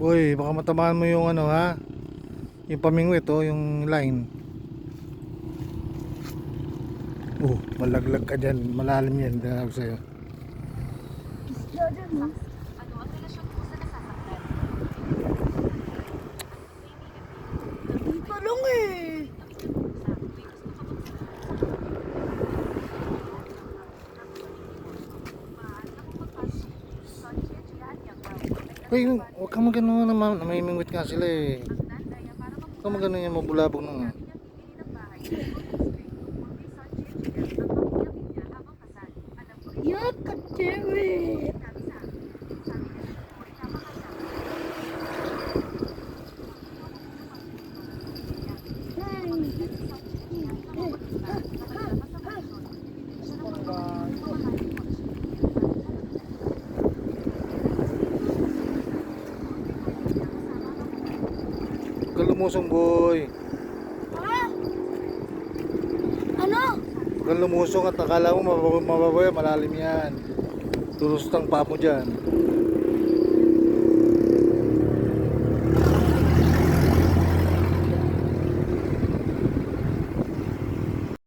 Uy, baka matamaan mo yung ano ha. Yung pamingwit oh, yung line. Malaglag ka dyan. Malalim yan. Tinawag sa'yo. Ano ang relasyon mo sa nasasaktan? Dito lang eh. Uy, huwag kang magano naman. Namimingwit nga sila eh. Huwag kang magano yan. Mabulabog na. Yak, Jerry. Huwag kang lumusong boy. Ha? Ano? Huwag kang lumusong at akala mo mababoy. Malalim yan. Tulustang pa mo dyan.